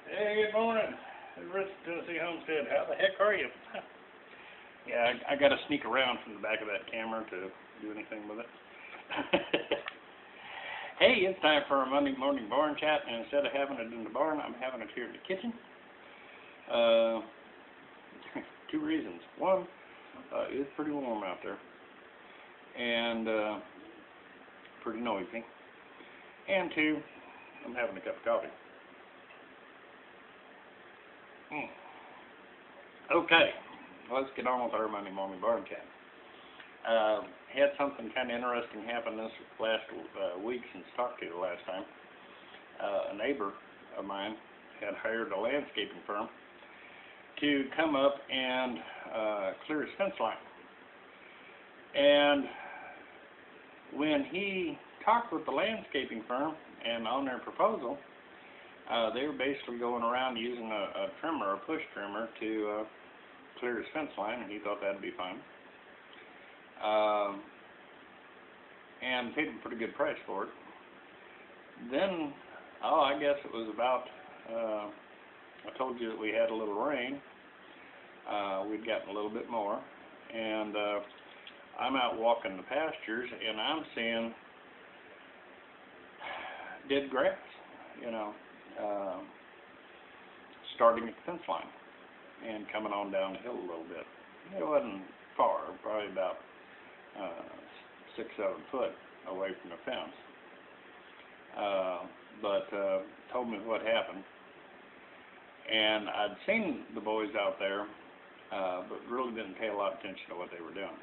Hey, good morning. Rich Tennessee Homestead. How the heck are you? Yeah, I got to sneak around from the back of that camera to do anything with it. Hey, it's time for a Monday morning barn chat, and instead of having it in the barn, I'm having it here in the kitchen. Two reasons. One, it's pretty warm out there, and pretty noisy. And two, I'm having a cup of coffee. Okay, let's get on with our Monday morning barn chat. Had something kind of interesting happen this last week since talked to you the last time. A neighbor of mine had hired a landscaping firm to come up and clear his fence line. And when he talked with the landscaping firm and on their proposal, they were basically going around using a trimmer, a push trimmer, to clear his fence line, and he thought that'd be fine. And paid a pretty good price for it. Then, I guess it was about, I told you that we had a little rain. We'd gotten a little bit more, and I'm out walking the pastures, and I'm seeing dead grass, starting at the fence line and coming on down the hill a little bit. It wasn't far, probably about 6-7 foot away from the fence. But told me what happened, and I'd seen the boys out there, but really didn't pay a lot of attention to what they were doing.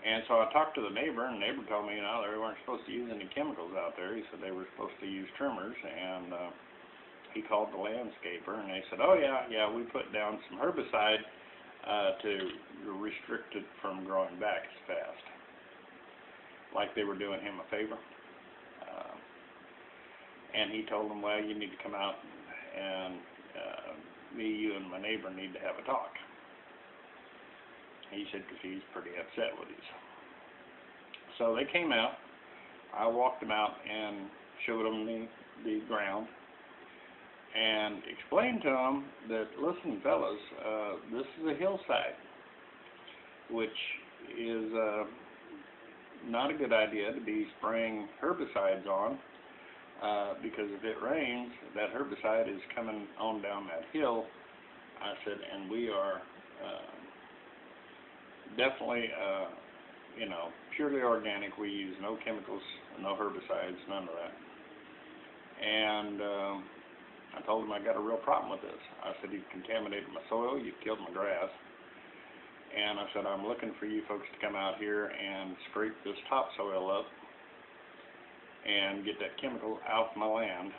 And so I talked to the neighbor, and the neighbor told me, they weren't supposed to use any chemicals out there. He said they were supposed to use trimmers, and he called the landscaper, and they said, oh yeah, we put down some herbicide to restrict it from growing back as fast. Like they were doing him a favor. And he told them, well, you need to come out, and me, you, and my neighbor need to have a talk. He said, because he's pretty upset with us. So they came out. I walked them out and showed them the ground and explained to them that, listen, fellas, this is a hillside, which is not a good idea to be spraying herbicides on, because if it rains, that herbicide is coming on down that hill. I said, and we are definitely, purely organic. We use no chemicals, no herbicides, none of that. And I told him I got a real problem with this. I said, you've contaminated my soil, you've killed my grass. And I said, I'm looking for you folks to come out here and scrape this topsoil up and get that chemical out of my land.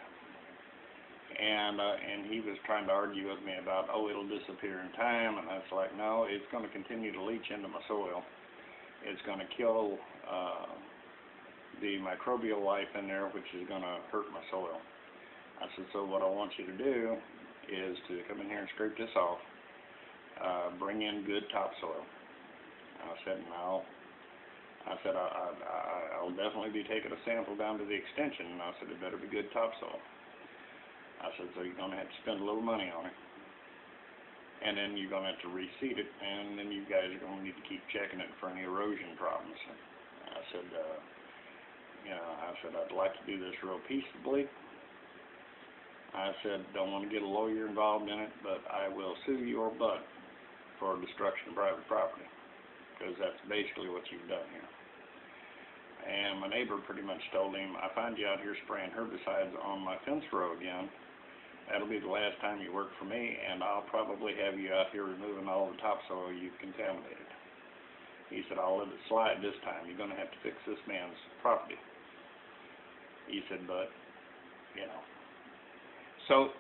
And he was trying to argue with me about, it'll disappear in time. And I was like, no, it's going to continue to leach into my soil. It's going to kill the microbial life in there, which is going to hurt my soil. I said, so what I want you to do is to come in here and scrape this off, bring in good topsoil. I said, no. I said, I'll definitely be taking a sample down to the extension. And I said, it better be good topsoil. I said, so you're going to have to spend a little money on it. And then you're going to have to reseed it, and then you guys are going to need to keep checking it for any erosion problems. I said, I'd like to do this real peaceably. I said, don't want to get a lawyer involved in it, but I will sue your butt for destruction of private property, because that's basically what you've done here. And my neighbor pretty much told him, I find you out here spraying herbicides on my fence row again. That'll be the last time you work for me, and I'll probably have you out here removing all the topsoil you've contaminated. He said, I'll let it slide this time. You're going to have to fix this man's property. He said, but, So,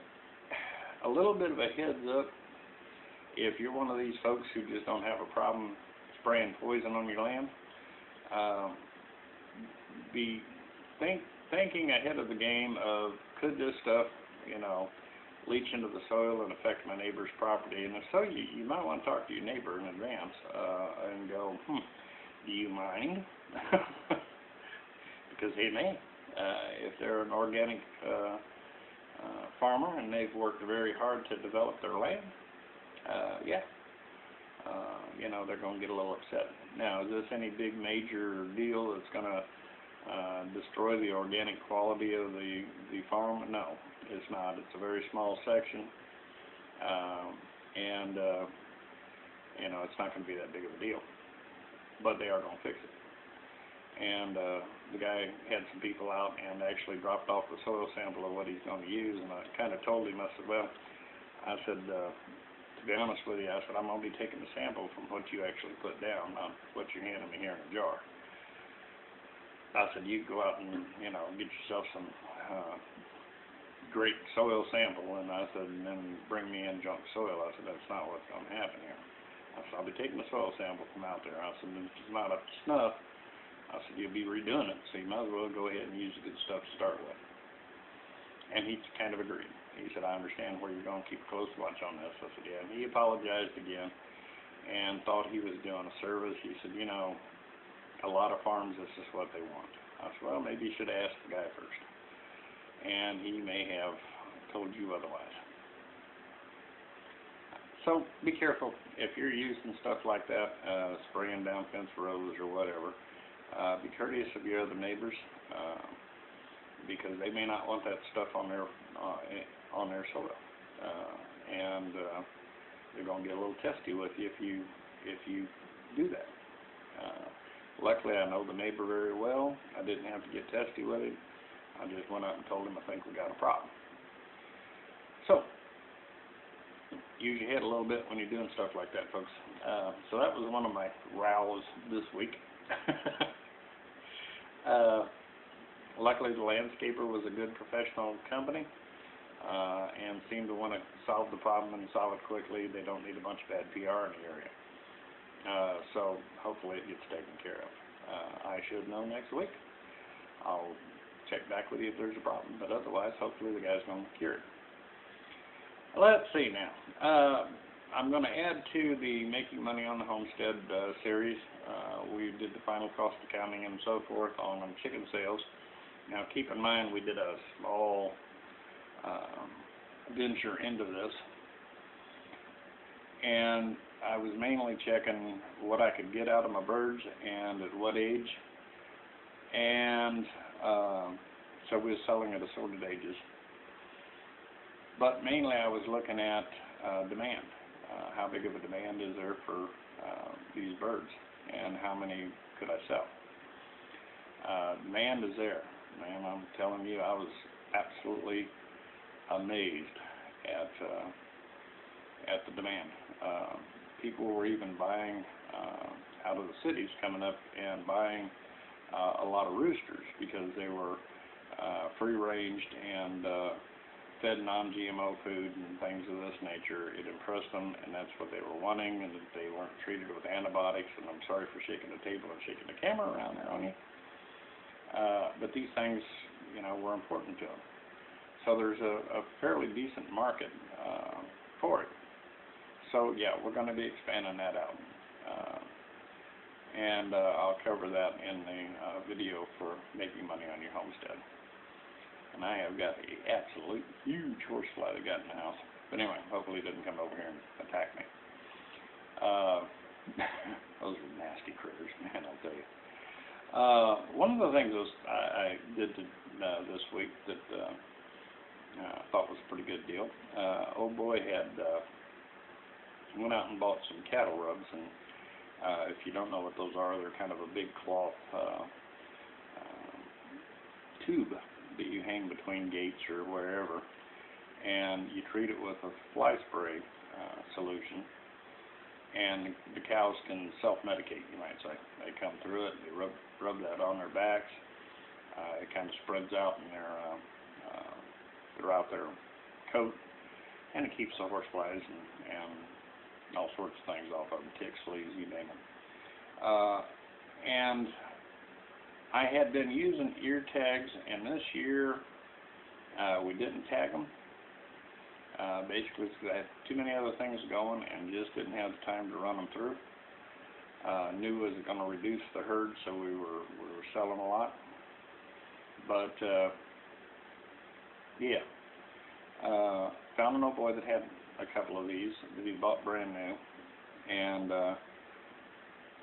a little bit of a heads up, if you're one of these folks who just don't have a problem spraying poison on your land, be thinking ahead of the game of, could this stuff, leach into the soil and affect my neighbor's property? And if so, you might want to talk to your neighbor in advance and go, do you mind? Because he may. If they're an organic farmer and they've worked very hard to develop their land, yeah, you know, they're going to get a little upset. Now, is this any big major deal that's going to destroy the organic quality of the farm? No, it's not. It's a very small section, and you know, it's not going to be that big of a deal. But they are going to fix it. And the guy had some people out and actually dropped off the soil sample of what he's going to use, and I kind of told him, I said, well, I said, to be honest with you, I said, I'm going to be taking the sample from what you actually put down, not what you're handing me here in a jar. I said, you go out and, you know, get yourself some great soil sample, and I said, and then bring me in junk soil. I said, that's not what's going to happen here. I said, I'll be taking the soil sample from out there. I said, if it's not up to snuff, I said, you'll be redoing it, so you might as well go ahead and use the good stuff to start with. And he kind of agreed. He said, I understand where you're going to keep a close watch on this. I said, yeah. And he apologized again and thought he was doing a service. He said, you know, a lot of farms, this is what they want. I said, well, maybe you should ask the guy first. And he may have told you otherwise. So be careful if you're using stuff like that, spraying down fence rows or whatever. Be courteous of your other neighbors, because they may not want that stuff on their soil, and they're going to get a little testy with you if you do that. Luckily, I know the neighbor very well. I didn't have to get testy with him. I just went out and told him I think we got a problem. So use your head a little bit when you're doing stuff like that, folks. So that was one of my rows this week. Luckily, the landscaper was a good professional company, and seemed to want to solve the problem and solve it quickly. They don't need a bunch of bad PR in the area. So hopefully it gets taken care of. I should know next week. I'll check back with you if there's a problem, but otherwise, hopefully the guy's going to cure it. Let's see now. I'm going to add to the Making Money on the Homestead series. We did the final cost accounting and so forth on chicken sales. Now keep in mind we did a small venture into this, and I was mainly checking what I could get out of my birds and at what age, and so we were selling at assorted ages. But mainly I was looking at demand. How big of a demand is there for these birds, and how many could I sell? Demand is there. Man, I'm telling you, I was absolutely amazed at the demand. People were even buying out of the cities, coming up and buying a lot of roosters because they were free-ranged and fed non-GMO food and things of this nature. It impressed them, and that's what they were wanting, and that they weren't treated with antibiotics. And I'm sorry for shaking the table and shaking the camera around there on you. But these things, you know, were important to them. So there's a fairly decent market for it. So yeah, we're going to be expanding that out. And I'll cover that in the video for Making Money on Your Homestead. And I have got an absolute huge horsefly that got in the house. But anyway, hopefully it doesn't come over here and attack me. Those are nasty critters, man, I'll tell you. One of the things I did this week that I thought was a pretty good deal. Old boy had went out and bought some cattle rubs, and if you don't know what those are, they're kind of a big cloth tube that you hang between gates or wherever, and you treat it with a fly spray solution, and the cows can self-medicate, you might say. They come through it, and they rub that on their backs. It kind of spreads out in throughout their coat, and it keeps the horseflies and all sorts of things off of them, ticks, fleas, you name it. And I had been using ear tags, and this year we didn't tag them. Basically, because I had too many other things going and just didn't have the time to run them through. Knew it was going to reduce the herd, so we were selling a lot. But yeah, found an old boy that had a couple of these that he bought brand new, and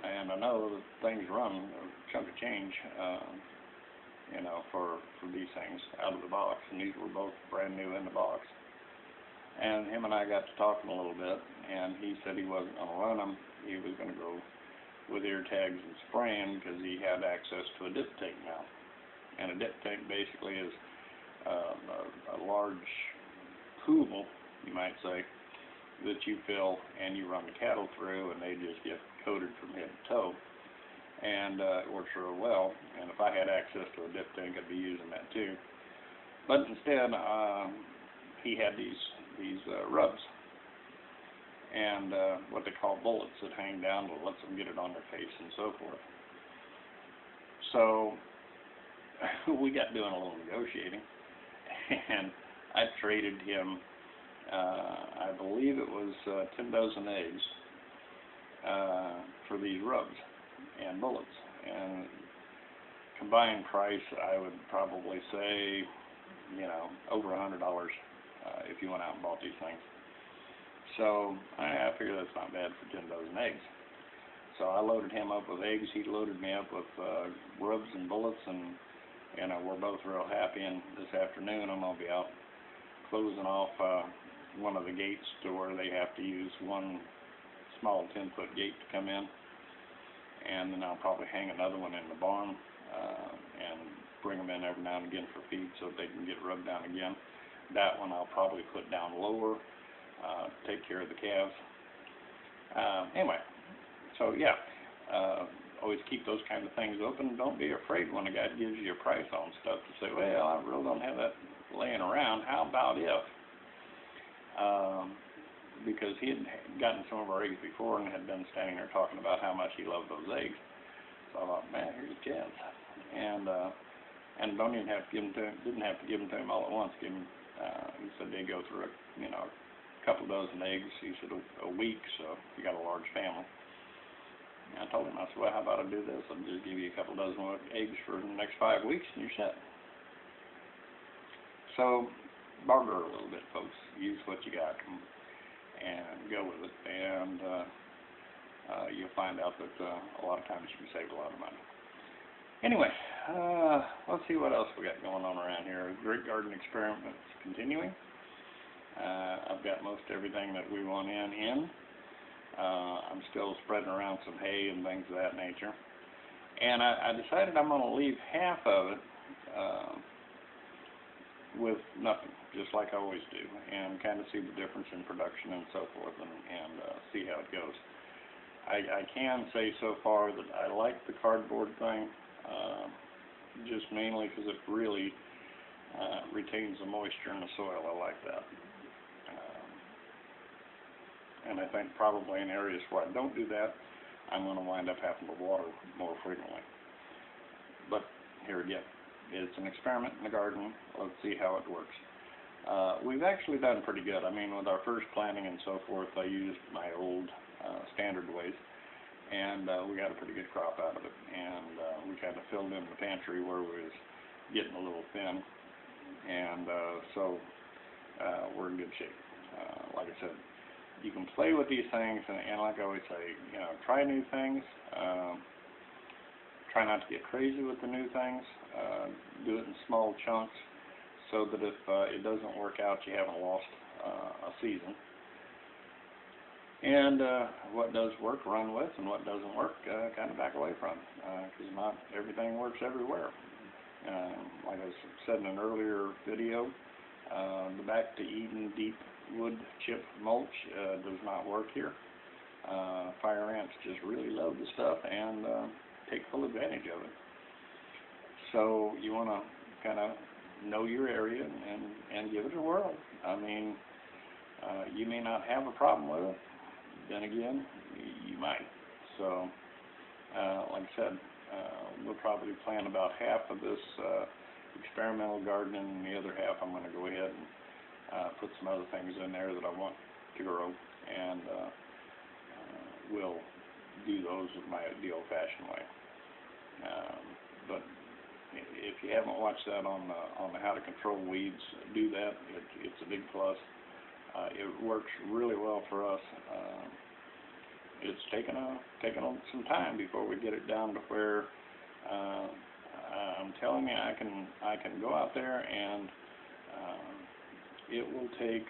I know that things run a chunk of change, you know, for these things out of the box, and these were both brand new in the box. And him and I got to talking a little bit, and he said he wasn't going to run them. He was going to go with ear tags and spraying because he had access to a dip tank now. And a dip tank basically is a large pool, you might say, that you fill and you run the cattle through, and they just get coated from head to toe. And it works real well. And if I had access to a dip tank, I'd be using that too. But instead, he had these rubs, and what they call bullets that hang down that lets them get it on their face and so forth. So we got doing a little negotiating, and I traded him, I believe it was 10 dozen eggs for these rubs and bullets, and combined price I would probably say, you know, over $100 if you went out and bought these things. So I figure that's not bad for 10 dozen eggs. So I loaded him up with eggs, he loaded me up with rubs and bullets, and you know, we're both real happy. And this afternoon I'm going to be out closing off one of the gates to where they have to use one small 10-foot gate to come in, and then I'll probably hang another one in the barn and bring them in every now and again for feed so they can get rubbed down again. That one I'll probably put down lower, take care of the calves. Anyway, so yeah, always keep those kind of things open. Don't be afraid when a guy gives you a price on stuff to say, well, I really don't have that laying around. How about if? Because he had gotten some of our eggs before and had been standing there talking about how much he loved those eggs. So I thought, man, here's a chance. And don't even have to give them to him. Didn't have to give them to him all at once. Give him. He said they go through a couple dozen eggs. He said a week. So you got a large family. And I told him, I said, well, how about I do this? I'll just give you a couple dozen eggs for the next 5 weeks, and you're set. So barter a little bit, folks. Use what you got and go with it, and you'll find out that a lot of times you can save a lot of money. Anyway, let's see what else we got going on around here. Great Garden Experiment's continuing. I've got most everything that we want in. I'm still spreading around some hay and things of that nature. And I decided I'm going to leave half of it with nothing, just like I always do, and kind of see the difference in production and so forth, and see how it goes. I can say so far that I like the cardboard thing, just mainly because it really retains the moisture in the soil. I like that. And I think probably in areas where I don't do that, I'm going to wind up having to water more frequently. But here again, it's an experiment in the garden. Let's see how it works. We've actually done pretty good. I mean, with our first planting and so forth, I used my old standard ways, and we got a pretty good crop out of it. And we kind of filled in the pantry where we was getting a little thin, and so we're in good shape. Like I said, you can play with these things, and like I always say, try new things. Try not to get crazy with the new things. Do it in small chunks so that if it doesn't work out, you haven't lost a season. And what does work, run with, and what doesn't work, kind of back away from, because not everything works everywhere. Like I said in an earlier video, the Back to Eden deep wood chip mulch does not work here. Fire ants just really love the stuff and take full advantage of it. So you want to kind of know your area and give it a whirl. I mean, you may not have a problem with it. Then again, you might. So, like I said, we'll probably plant about half of this experimental garden, and the other half I'm going to go ahead and put some other things in there that I want to grow, and we'll do those my the old-fashioned way. But if you haven't watched that on the How to Control Weeds, do that. It's a big plus. It works really well for us. It's taken some time before we get it down to where I'm telling you, I can go out there and it will take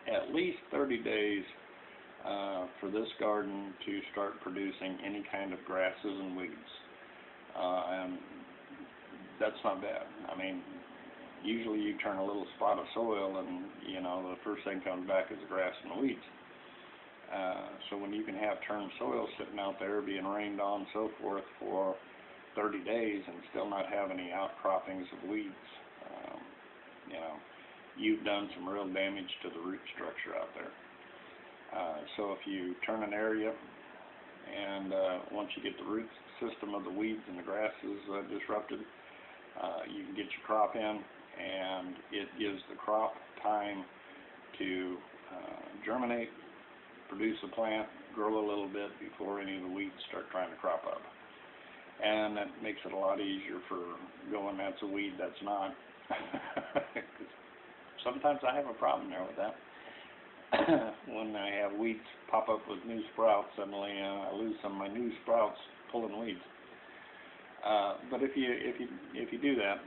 at least 30 days for this garden to start producing any kind of grasses and weeds. And that's not bad. I mean, usually you turn a little spot of soil and, you know, the first thing comes back is the grass and the weeds. So when you can have turned soil sitting out there being rained on and so forth for 30 days and still not have any outcroppings of weeds, you know, you've done some real damage to the root structure out there. So if you turn an area and once you get the root system of the weeds and the grasses disrupted, you can get your crop in, and it gives the crop time to germinate, produce a plant, grow a little bit before any of the weeds start trying to crop up. And that makes it a lot easier for going, that's a weed, that's not. Sometimes I have a problem there with that. When I have weeds pop up with new sprouts, suddenly I lose some of my new sprouts pulling weeds. But if you do that,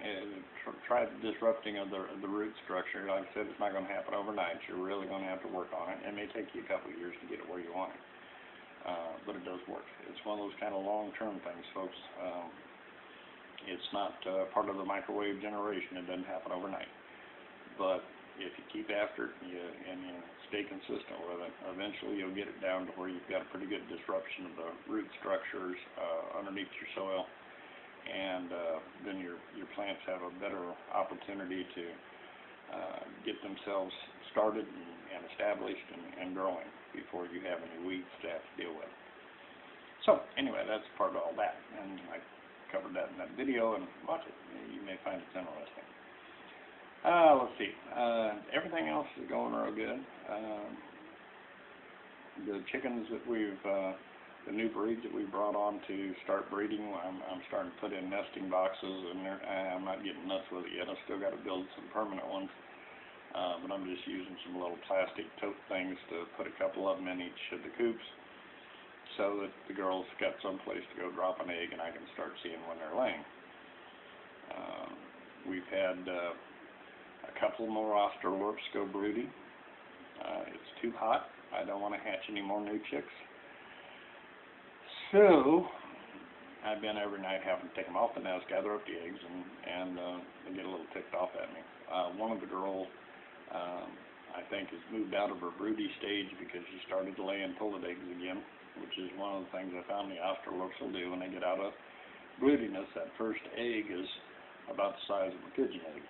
try disrupting of the root structure. Like I said, it's not going to happen overnight. You're really going to have to work on it. It may take you a couple of years to get it where you want it, but it does work. It's one of those kind of long-term things, folks. It's not part of the microwave generation. It doesn't happen overnight. But if you keep after it and you stay consistent with it, eventually you'll get it down to where you've got a pretty good disruption of the root structures underneath your soil, and then your plants have a better opportunity to get themselves started and established and growing before you have any weeds to have to deal with. So anyway, that's part of all that, and I covered that in that video, and watch it. You may find it's interesting. Let's see. Everything else is going real good. The chickens that the new breeds that we brought on to start breeding, I'm starting to put in nesting boxes, and I'm not getting nuts with it yet. I've still got to build some permanent ones, but I'm just using some little plastic tote things to put a couple of them in each of the coops, so that the girls got some place to go drop an egg, and I can start seeing when they're laying. We've had a couple more Australorps go broody. It's too hot. I don't want to hatch any more new chicks. So I've been every night having to take them off the nest, gather up the eggs, and they get a little ticked off at me. One of the girls, I think, has moved out of her broody stage because she started laying pullet eggs again, which is one of the things I found the Australorps will do when they get out of broodiness. That first egg is about the size of a pigeon egg,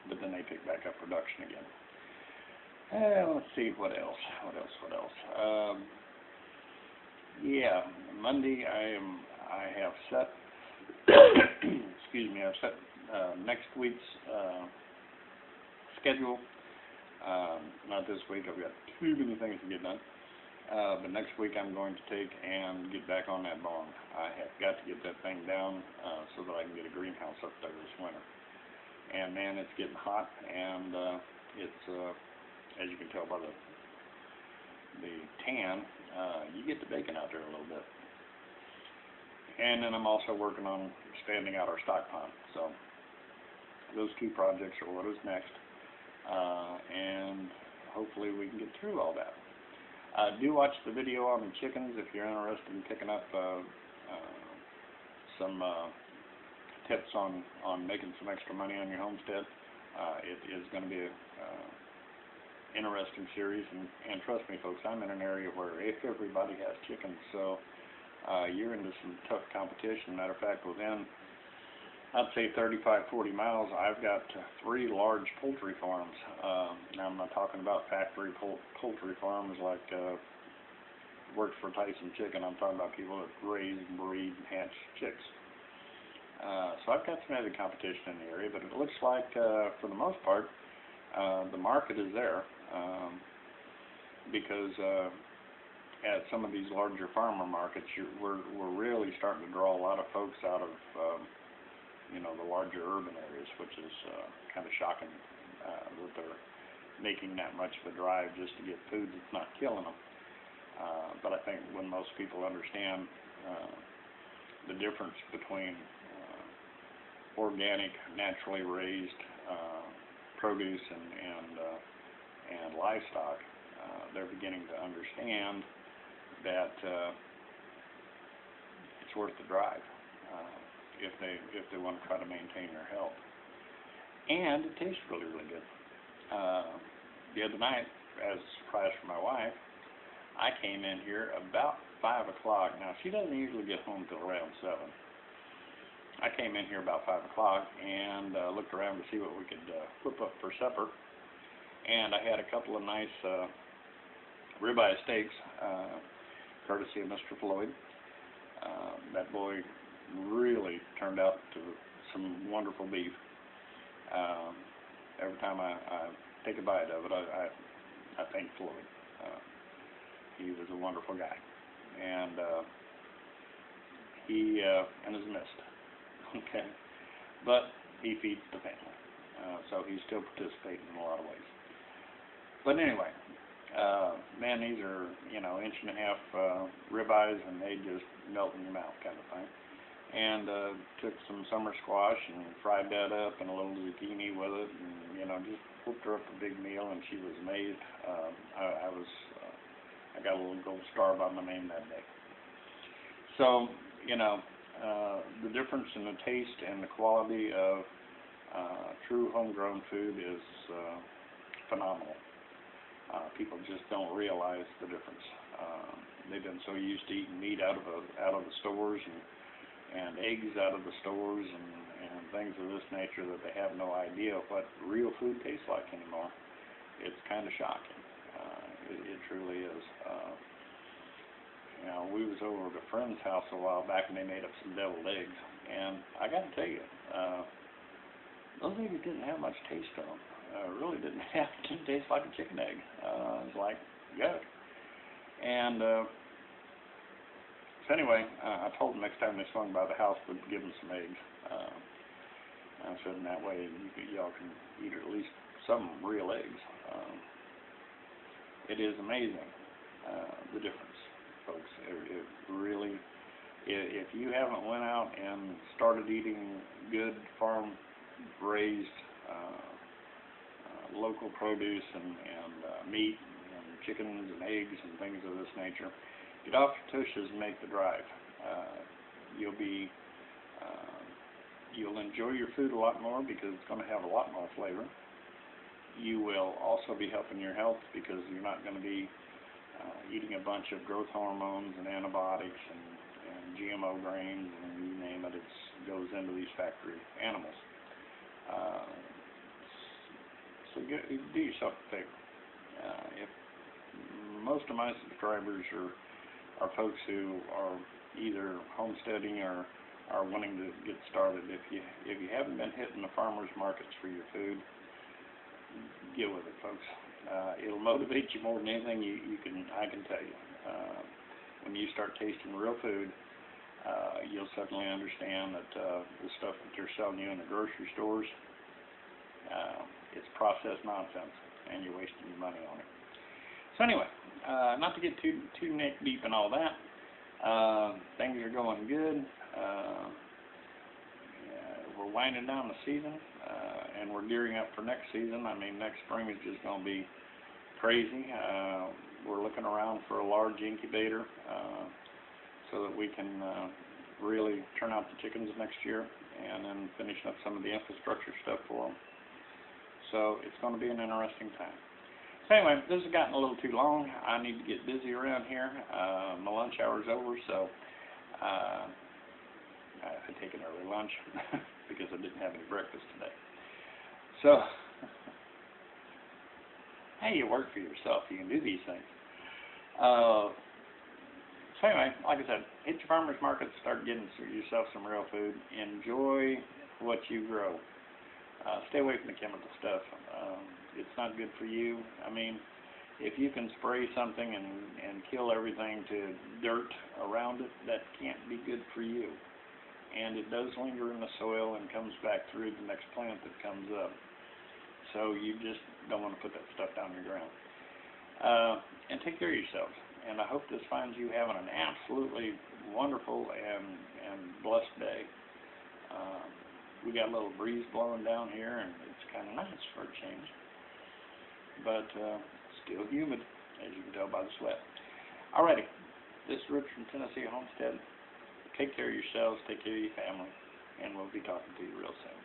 but then they pick back up production again. Let's see, what else? Yeah, Monday I have set, excuse me, I've set next week's schedule. Not this week, I've got too many things to get done. But next week I'm going to take and get back on that barn. I have got to get that thing down so that I can get a greenhouse up there this winter. And man, it's getting hot, and it's, as you can tell by the tan, you get the bacon out there a little bit. And then I'm also working on expanding out our stock pond. So those two projects are what is next, and hopefully we can get through all that. Do watch the video on the chickens if you're interested in picking up some tips on making some extra money on your homestead. It is going to be a interesting series, and trust me, folks, I'm in an area where everybody has chickens, so you're into some tough competition. Matter of fact, within, I'd say 35-40 miles, I've got 3 large poultry farms. Now I'm not talking about factory poultry farms like works for Tyson Chicken. I'm talking about people that raise, breed, and hatch chicks. So I've got some heavy competition in the area, but it looks like, for the most part, the market is there, because at some of these larger farmer markets, we're really starting to draw a lot of folks out of the larger urban areas, which is kind of shocking that they're making that much of a drive just to get food that's not killing them. But I think when most people understand the difference between organic, naturally raised produce and livestock, they're beginning to understand that it's worth the drive if they want to try to maintain their health. And it tastes really, really good. The other night, as a surprise for my wife, I came in here about 5 o'clock. Now, she doesn't usually get home till around 7. I came in here about 5 o'clock and looked around to see what we could whip up for supper. And I had a couple of nice ribeye steaks, courtesy of Mr. Floyd. That boy really turned out to some wonderful beef. Every time I take a bite of it, I thank Floyd. He was a wonderful guy, and he is missed. Okay, but he feeds the family, so he's still participating in a lot of ways. But anyway, man, these are inch and a half ribeyes, and they just melt in your mouth, kind of thing. And took some summer squash and fried that up, and a little zucchini with it, and just whooped her up a big meal, and she was amazed. I got a little gold star by my name that day. So the difference in the taste and the quality of true homegrown food is phenomenal. People just don't realize the difference. They've been so used to eating meat out of the stores and eggs out of the stores and things of this nature that they have no idea what real food tastes like anymore. It's kind of shocking. It truly is. We was over at a friend's house a while back, and they made up some deviled eggs, and I got to tell you, those eggs didn't have much taste to them. Really didn't taste like a chicken egg. It was like yuck. And so anyway, I told them next time they swung by the house, we'd give them some eggs. I said, in that way, y'all can eat at least some real eggs. It is amazing, the difference, folks. It really, if you haven't went out and started eating good farm-raised local produce and meat and chickens and eggs and things of this nature, get off your tushes and make the drive. You'll enjoy your food a lot more because it's going to have a lot more flavor. You will also be helping your health because you're not going to be eating a bunch of growth hormones and antibiotics and GMO grains and you name it. It goes into these factory animals. So do yourself a favor. If most of my subscribers are folks who are either homesteading or are wanting to get started, if you haven't been hitting the farmers markets for your food, get with it, folks. It'll motivate you more than anything I can tell you. When you start tasting real food, you'll suddenly understand that the stuff that they're selling you in the grocery stores, it's processed nonsense, and you're wasting your money on it. So anyway, not to get too neck deep in all that, things are going good. We're winding down the season, and we're gearing up for next season. I mean, next spring is just going to be crazy. We're looking around for a large incubator so that we can really turn out the chickens next year and then finish up some of the infrastructure stuff for them. So it's going to be an interesting time. So anyway, this has gotten a little too long. I need to get busy around here. My lunch hour's over, so I take an early lunch because I didn't have any breakfast today. So, hey, you work for yourself. You can do these things. So anyway, like I said, hit your farmers market, start getting yourself some real food. Enjoy what you grow. Stay away from the chemical stuff. It's not good for you. I mean, if you can spray something and kill everything to dirt around it, that can't be good for you. and it does linger in the soil and comes back through the next plant that comes up. So you just don't want to put that stuff down in the ground. And take care of yourselves. And I hope this finds you having an absolutely wonderful and blessed day. We got a little breeze blowing down here, and it's kind of nice for a change. But still humid, as you can tell by the sweat. Alrighty, this is Rich from Tennessee Homestead. Take care of yourselves, take care of your family, and we'll be talking to you real soon.